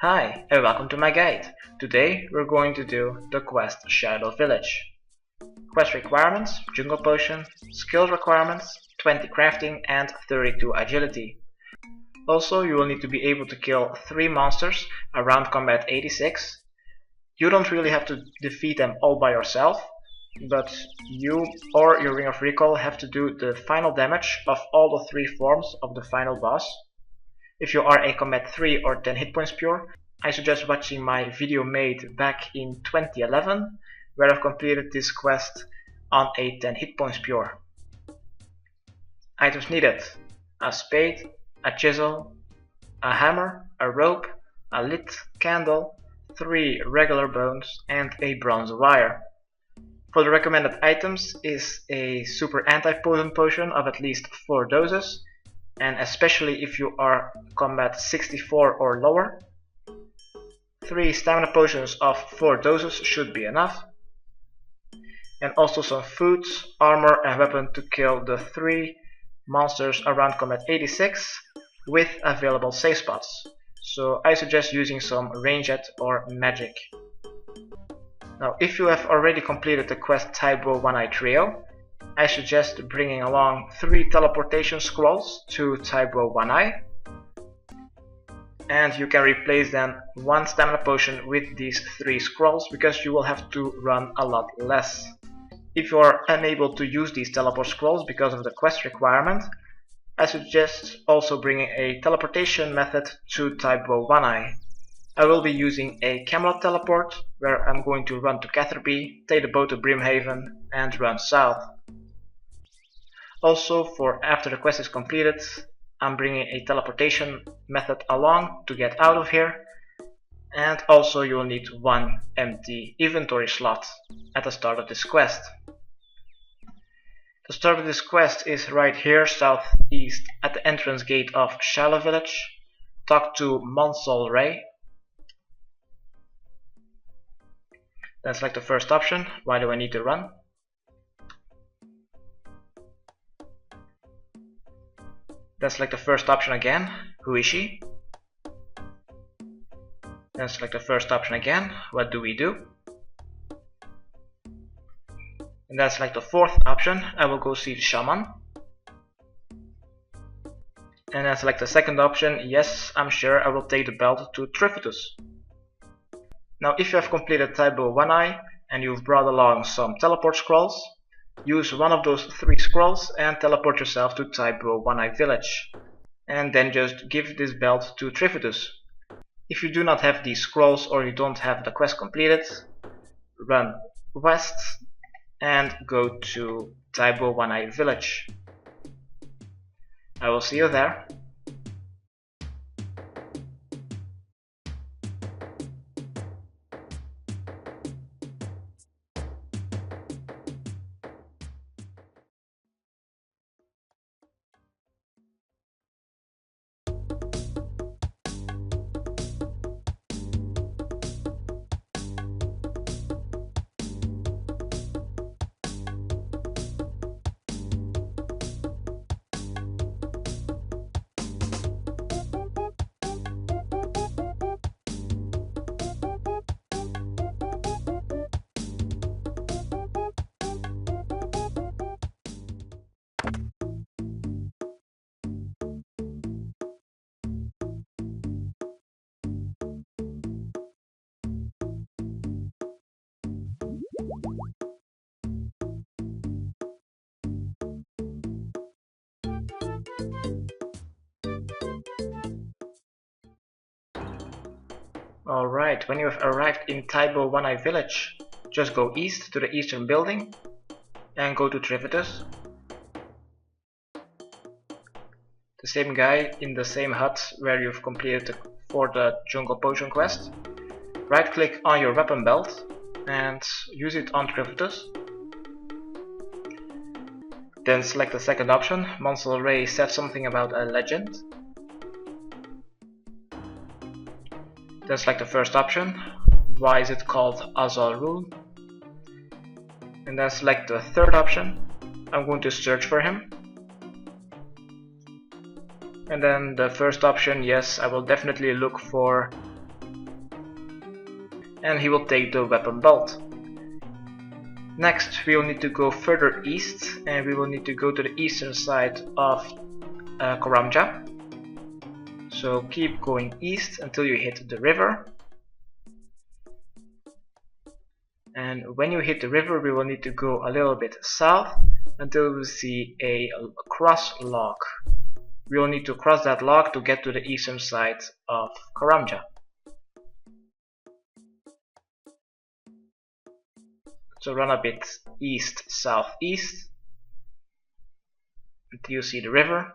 Hi and welcome to my guide. Today we're going to do the quest Shadow Village. Quest requirements: jungle potion, skills requirements, 20 crafting and 32 agility. Also you will need to be able to kill 3 monsters around combat 86. You don't really have to defeat them all by yourself, but you or your ring of recall have to do the final damage of all the 3 forms of the final boss. If you are a combat 3 or 10 hit points pure, I suggest watching my video made back in 2011, where I've completed this quest on a 10 hit points pure. Items needed: a spade, a chisel, a hammer, a rope, a lit candle, 3 regular bones and a bronze wire. For the recommended items is a super anti-poison potion of at least 4 doses, and especially if you are combat 64 or lower. 3 stamina potions of 4 doses should be enough, and also some food, armor and weapon to kill the 3 monsters around combat 86 with available save spots. So I suggest using some ranged or magic. Now if you have already completed the quest Taibo Wannai Trio, I suggest bringing along 3 teleportation scrolls to Taibo Wannai, and you can replace then 1 stamina potion with these 3 scrolls because you will have to run a lot less. If you are unable to use these teleport scrolls because of the quest requirement, I suggest also bringing a teleportation method to Taibo Wannai. I will be using a Camelot teleport where I'm going to run to Catherby, take the boat to Brimhaven and run south. Also, for after the quest is completed, I'm bringing a teleportation method along to get out of here, and also you will need 1 empty inventory slot at the start of this quest. The start of this quest is right here southeast at the entrance gate of Shilo Village. Talk to Monsol Ray. Then select the first option. Why do I need to run? Then select the first option again. Who is she? Then select the first option again. What do we do? And then select the 4th option. I will go see the shaman. And then select the 2nd option. Yes, I'm sure I will take the belt to Trifitus. Now if you have completed Taibo Wannai and you've brought along some teleport scrolls, use one of those 3 scrolls and teleport yourself to Taibo Wannai Village. And then just give this belt to Trifitus. If you do not have these scrolls or you don't have the quest completed, run west and go to Taibo Wannai Village. I will see you there. Alright, when you have arrived in Taibo Wannai Village, just go east to the eastern building and go to Trifitus. The same guy in the same hut where you've completed for the jungle potion quest. Right click on your weapon belt and use it on Trifitus. Then select the 2nd option. Monsol Ray said something about a legend. Then select the 1st option. Why is it called Azal Rule? And then select the 3rd option. I'm going to search for him. And then the 1st option, yes, I will definitely look for and he will take the weapon bolt. Next we will need to go further east, and we will need to go to the eastern side of Karamja. So keep going east until you hit the river. And when you hit the river, we will need to go a little bit south until we see a cross log. We will need to cross that log to get to the eastern side of Karamja. So run a bit east-southeast until you see the river.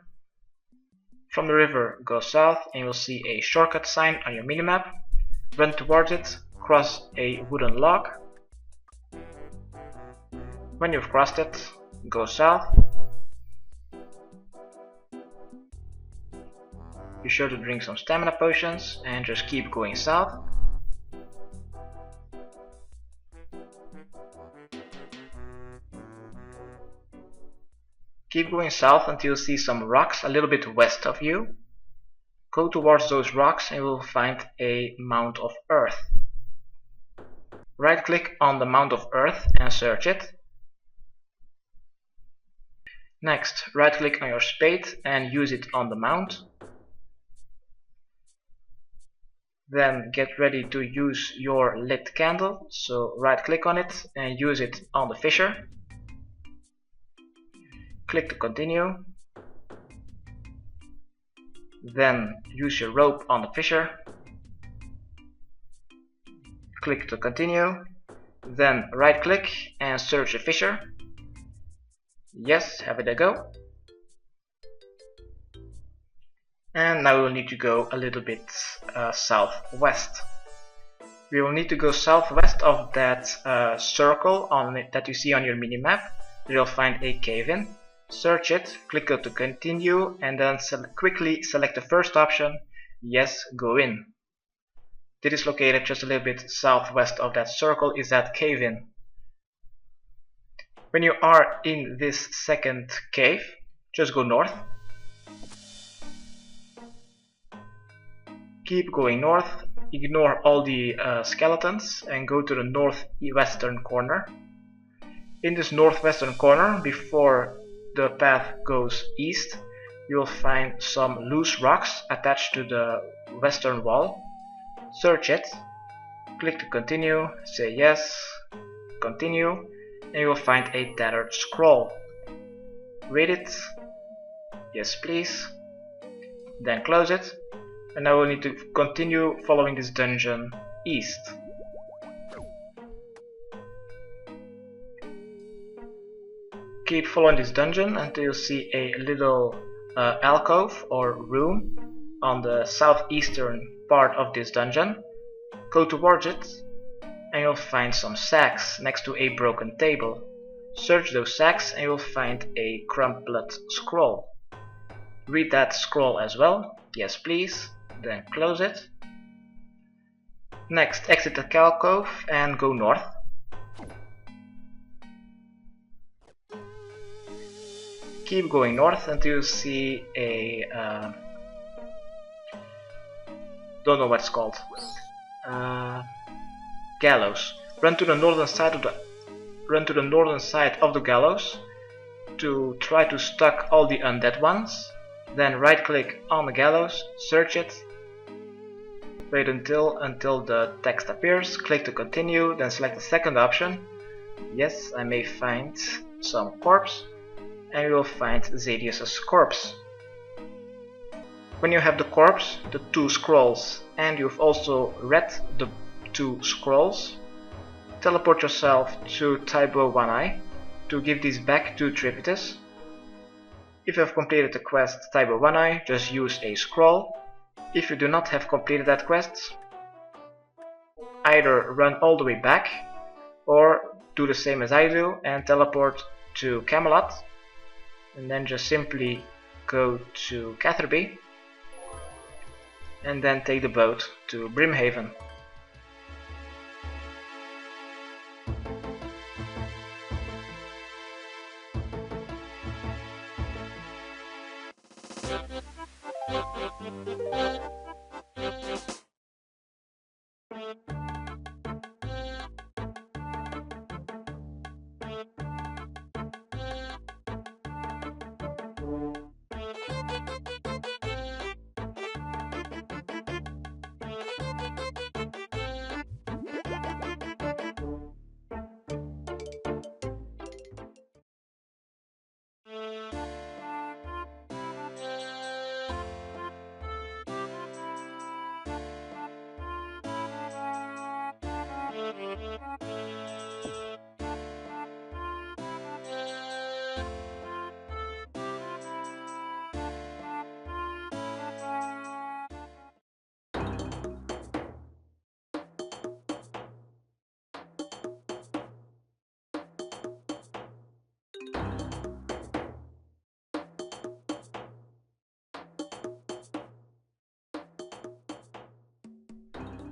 From the river, go south and you will see a shortcut sign on your minimap. Run towards it, cross a wooden log. When you've crossed it, go south. Be sure to drink some stamina potions and just keep going south. Keep going south until you see some rocks a little bit west of you. Go towards those rocks and you will find a mound of earth. Right click on the mound of earth and search it. Next, right click on your spade and use it on the mound. Then get ready to use your lit candle, so right click on it and use it on the fissure. Click to continue. Then use your rope on the fissure. Click to continue. Then right click and search the fissure. Yes, have it a go. And now we will need to go a little bit southwest. We will need to go southwest of that circle that you see on your minimap. You'll find a cave-in. Search it, click to continue, and then quickly select the first option. Yes, go in. This is located just a little bit southwest of that circle is that cave-in. When you are in this second cave, just go north. Keep going north, ignore all the skeletons and go to the northwestern corner. In this northwestern corner, before the path goes east, you will find some loose rocks attached to the western wall. Search it, click to continue, say yes, continue, and you will find a tattered scroll. Read it, yes please, then close it, and now we'll need to continue following this dungeon east. Keep following this dungeon until you see a little alcove or room on the southeastern part of this dungeon. Go towards it and you'll find some sacks next to a broken table. Search those sacks and you'll find a crumpled scroll. Read that scroll as well, yes please, then close it. Next, exit the alcove and go north. Keep going north until you see a don't know what it's called, gallows. Run to the northern side of the gallows to try to stuck all the undead ones. Then right click on the gallows, search it. Wait until the text appears, click to continue, then select the second option. Yes, I may find some corpse, and you will find Zadius' corpse. When you have the corpse, the 2 scrolls, and you've also read the 2 scrolls, teleport yourself to Taibo Wannai to give these back to Tripitus. If you have completed the quest Taibo Wannai, just use a scroll. If you do not have completed that quest, either run all the way back or do the same as I do and teleport to Camelot, and then just simply go to Catherby and then take the boat to Brimhaven.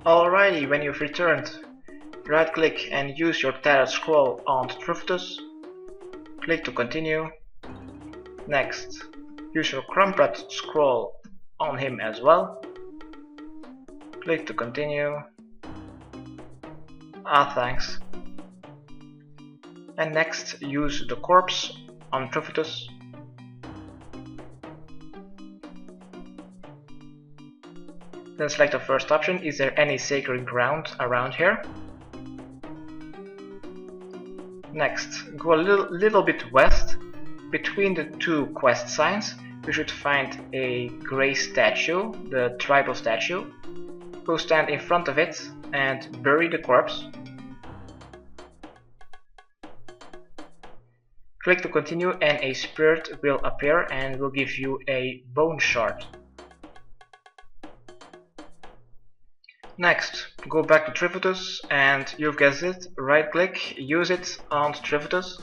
Alrighty, when you've returned, right click and use your tattered scroll on Trufitus. Click to continue. Next, use your crumpled scroll on him as well. Click to continue. Ah, thanks. And next, use the corpse on Trufitus. Then select the first option. Is there any sacred ground around here? Next, go a little bit west. Between the two quest signs, you should find a grey statue, the tribal statue. Go stand in front of it and bury the corpse. Click to continue and a spirit will appear and will give you a bone shard. Next, go back to Trufitus and you've guessed it, right click, use it on Trufitus.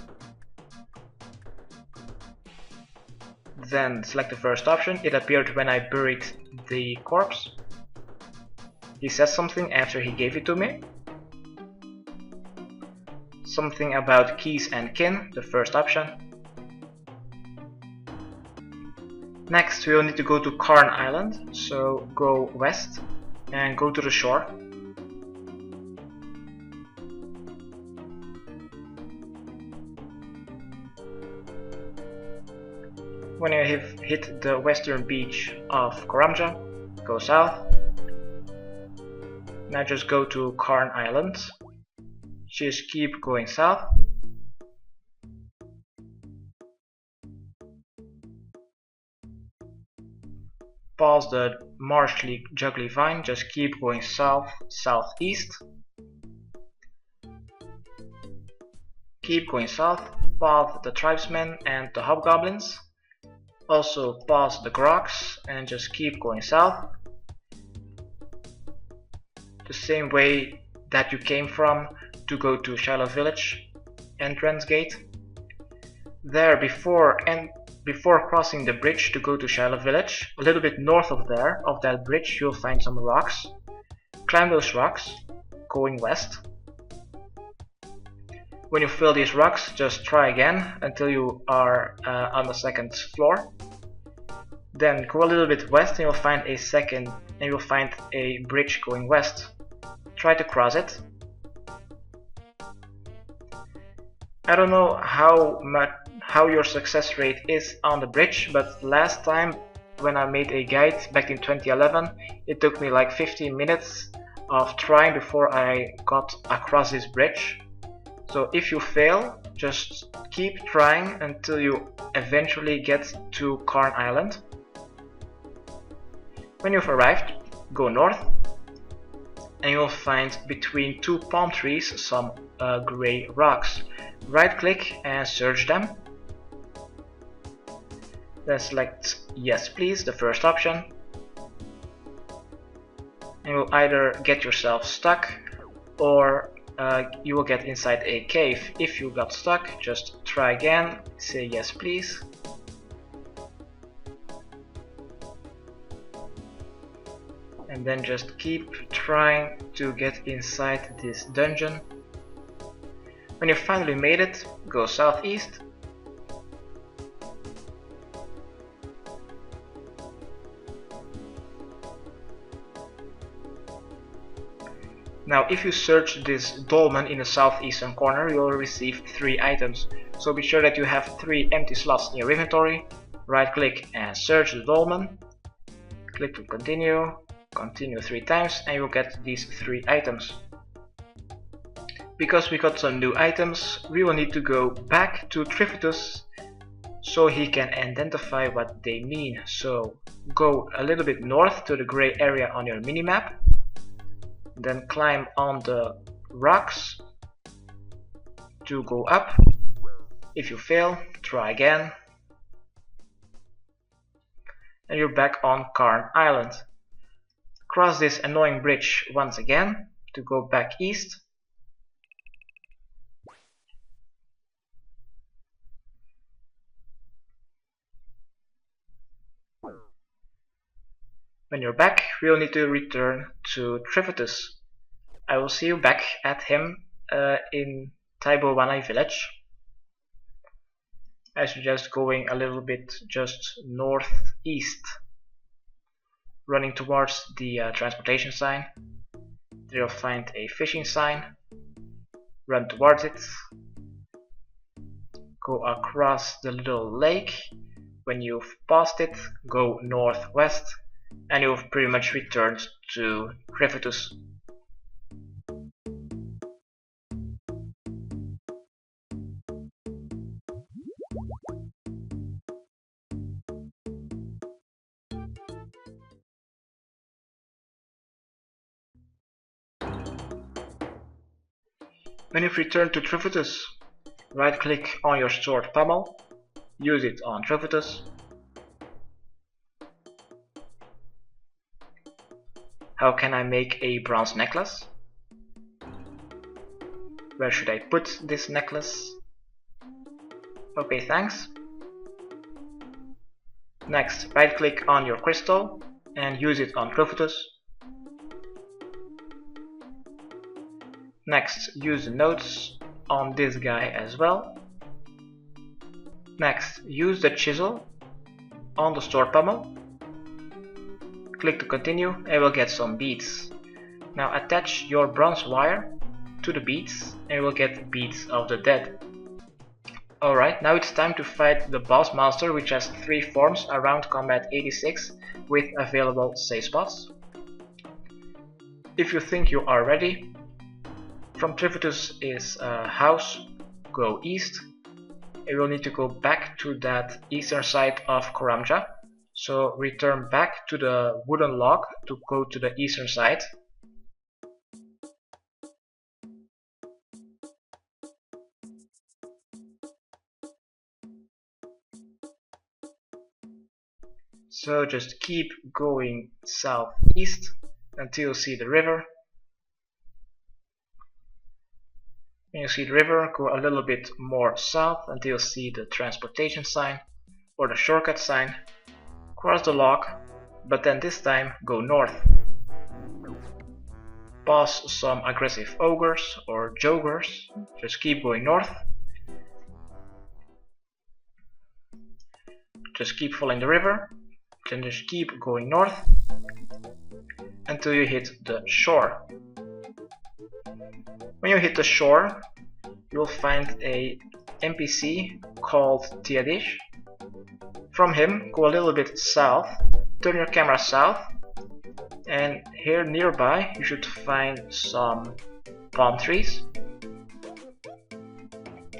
Then select the first option. It appeared when I buried the corpse. He said something after he gave it to me. Something about keys and kin, the first option. Next we will need to go to Karn Island, so go west and go to the shore. When you have hit the western beach of Karamja, go south. Now just go to Karn Island. Just keep going south. Past the marshly juggly vine, just keep going south, southeast. Keep going south, past the tribesmen and the hobgoblins. Also past the grogs and just keep going south. The same way that you came from to go to Shilo village entrance gate. There before crossing the bridge to go to Shilo village, a little bit north of there, of that bridge, you'll find some rocks. Climb those rocks, going west. When you fill these rocks, just try again until you are on the second floor. Then go a little bit west and you'll find a bridge going west. Try to cross it. I don't know how your success rate is on the bridge, but last time when I made a guide back in 2011, it took me like 15 minutes of trying before I got across this bridge. So if you fail, just keep trying until you eventually get to Karn Island. When you've arrived, go north and you'll find between two palm trees some grey rocks. Right click and search them. Then select yes please, the first option. And you'll either get yourself stuck or you will get inside a cave. If you got stuck, just try again, say yes please. And then just keep trying to get inside this dungeon. When you finally made it, go southeast. Now if you search this dolmen in the southeastern corner, you will receive 3 items. So be sure that you have 3 empty slots in your inventory. Right click and search the dolmen. Click to continue. Continue 3 times and you'll get these 3 items. Because we got some new items, we will need to go back to Trufitus so he can identify what they mean. So go a little bit north to the grey area on your minimap, then climb on the rocks to go up. If you fail, try again. And you're back on Karn Island. Cross this annoying bridge once again to go back east. When you're back, we'll need to return to Trivitus. I will see you back at him in Taibo Wannai village. I suggest going a little bit just northeast, running towards the transportation sign. There you'll find a fishing sign. Run towards it. Go across the little lake. When you've passed it, go northwest, and you've pretty much returned to Trivitus. When you've returned to Trivitus, right click on your sword pommel, use it on Trivitus. How can I make a bronze necklace? Where should I put this necklace? Okay, thanks. Next, right click on your crystal and use it on Trivitus. Next, use the nodes on this guy as well. Next, use the chisel on the sword pommel. Click to continue and we'll get some beads. Now attach your bronze wire to the beads and you will get beads of the dead. Alright, now it's time to fight the boss monster, which has 3 forms around combat 86 with available save spots. If you think you are ready, from Trivitus is house, go east. You will need to go back to that eastern side of Koramja. So return back to the wooden log to go to the eastern side. So just keep going southeast until you see the river. When you see the river, go a little bit more south until you see the transportation sign or the shortcut sign. Cross the log, but then this time go north. Pass some aggressive ogres or joggers, just keep going north. Just keep following the river, then just keep going north until you hit the shore. When you hit the shore, you'll find a NPC called Tiadish. From him, go a little bit south, turn your camera south, and here nearby you should find some palm trees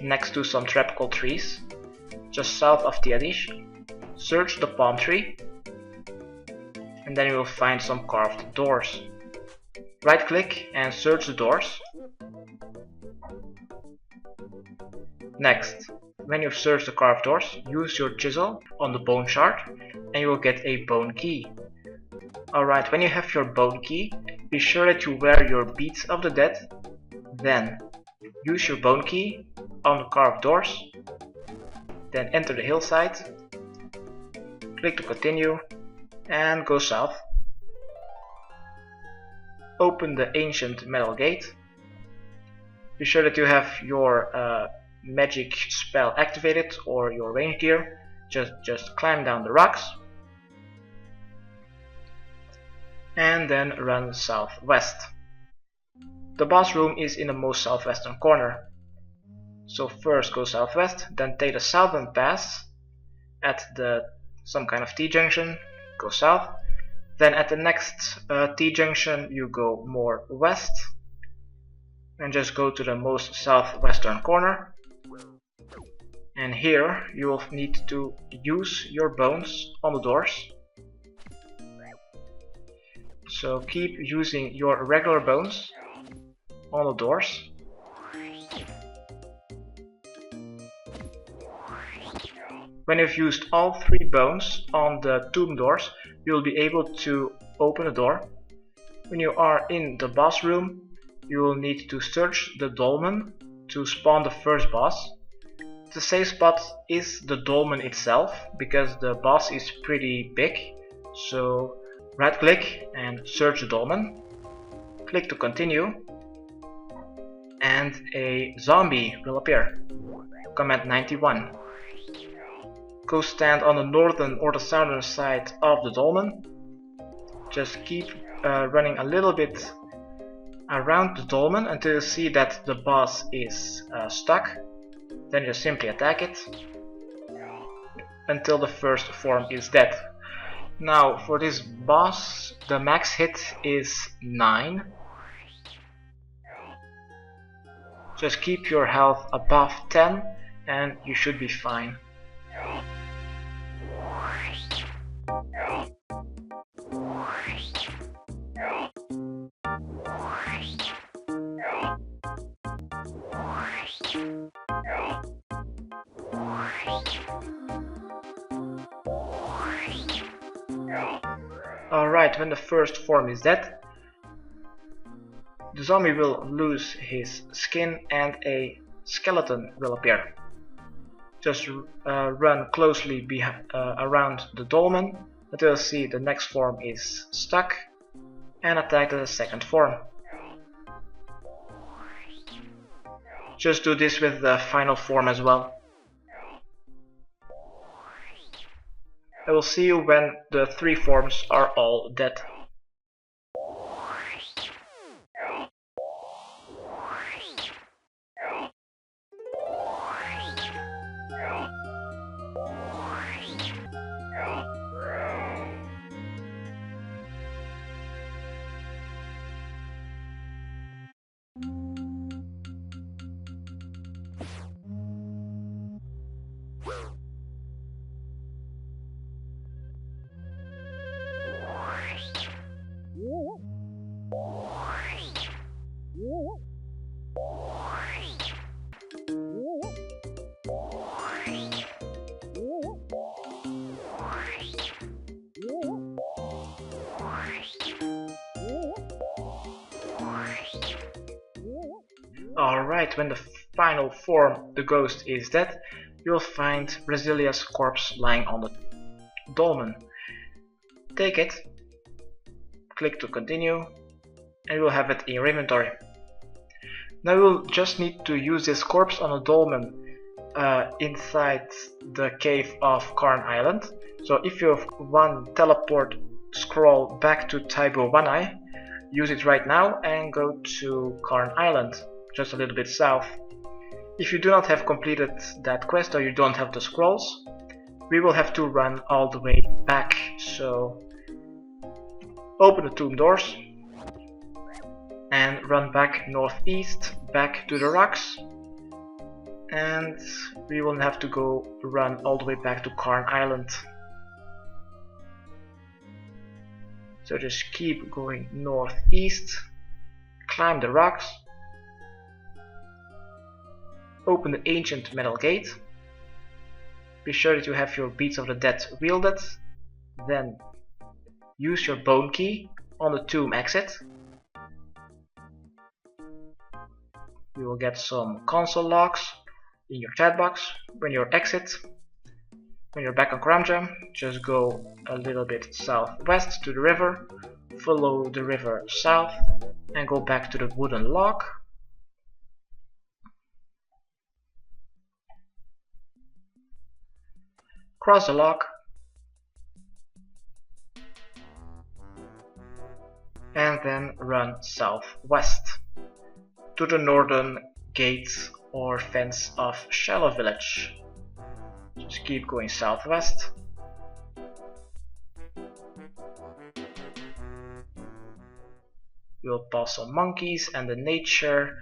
next to some tropical trees. Just south of Tiadish, search the palm tree, and then you will find some carved doors. Right click and search the doors. Next, when you've searched the carved doors, use your chisel on the bone shard and you will get a bone key. Alright, when you have your bone key, be sure that you wear your beads of the dead. Then, use your bone key on the carved doors. Then enter the hillside. Click to continue and go south. Open the ancient metal gate. Be sure that you have your magic spell activated or your range gear. Just climb down the rocks and then run southwest. The boss room is in the most southwestern corner. So first go southwest, then take the southern pass at some kind of T-junction, go south. Then at the next T-junction you go more west and just go to the most southwestern corner. And here you will need to use your bones on the doors. So keep using your regular bones on the doors. When you've used all 3 bones on the tomb doors, you will be able to open the door. When you are in the boss room, you will need to search the dolmen to spawn the first boss. The safe spot is the dolmen itself, because the boss is pretty big, so Right click and search the dolmen. Click to continue and a zombie will appear. Command 91. Go stand on the northern or the southern side of the dolmen. Just keep running a little bit around the dolmen until you see that the boss is stuck. Then you simply attack it until the first form is dead. Now for this boss the max hit is 9. Just keep your health above 10 and you should be fine. Alright, when the first form is dead, the zombie will lose his skin and a skeleton will appear. Just run closely around the dolmen until you see the next form is stuck and attack the second form. Just do this with the final form as well. I will see you when the 3 forms are all dead. Alright, when the final form, the ghost, is dead, you'll find Brasilia's corpse lying on the dolmen. Take it, click to continue, and you'll have it in your inventory. Now you'll just need to use this corpse on a dolmen inside the cave of Karn Island. So if you have one teleport scroll back to Taibo Wannai, use it right now and go to Karn Island, just a little bit south. If you do not have completed that quest or you don't have the scrolls, we will have to run all the way back. So open the tomb doors and run back northeast, back to the rocks, and we will have to go run all the way back to Karn Island. So just keep going northeast, climb the rocks, open the ancient metal gate, be sure that you have your Beads of the Dead wielded, then use your bone key on the tomb exit. You will get some console logs in your chat box. When you exit, when you're back on Kramja, just go a little bit southwest to the river, follow the river south and go back to the wooden log. Cross the log and then run southwest to the northern gate or fence of Shilo village. Just keep going southwest. You'll pass some monkeys and the nature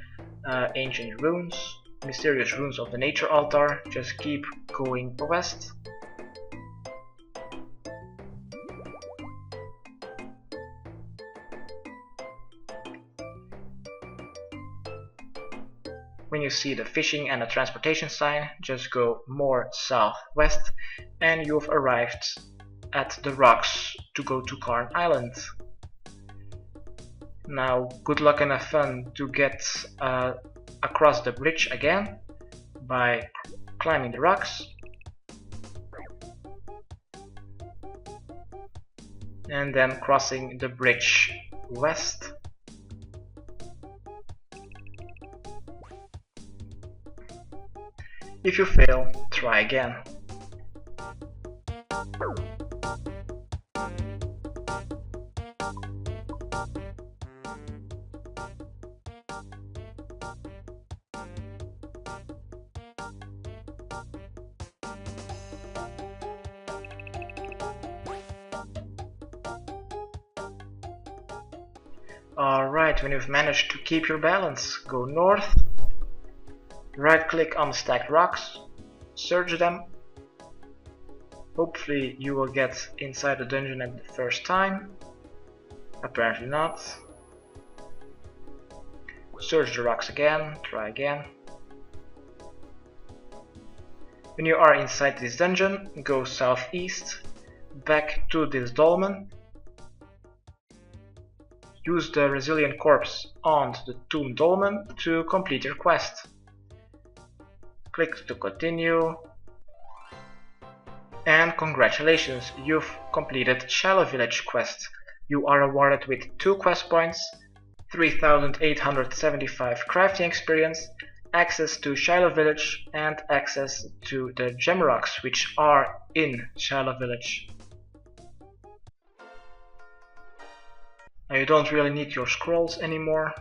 ancient runes, mysterious runes of the nature altar. Just keep going west. When you see the fishing and the transportation sign, just go more southwest and you've arrived at the rocks to go to Karn Island. Now good luck and have fun to get across the bridge again by climbing the rocks. and then crossing the bridge west. If you fail, try again. Alright, when you've managed to keep your balance, go north, right click on the stacked rocks, search them. Hopefully you will get inside the dungeon at the first time. Apparently not. Search the rocks again, try again. When you are inside this dungeon, go southeast, back to this dolmen. Use the resilient corpse on the tomb dolmen to complete your quest. Click to continue. And congratulations, you've completed Shilo Village quest. You are awarded with 2 quest points, 3875 crafting experience, access to Shilo Village, and access to the gem rocks which are in Shilo Village. Now you don't really need your scrolls anymore.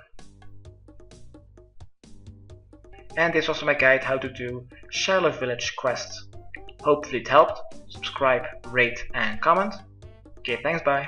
And this was my guide how to do Shilo Village quests. Hopefully it helped. Subscribe, rate and comment. Okay, thanks, bye.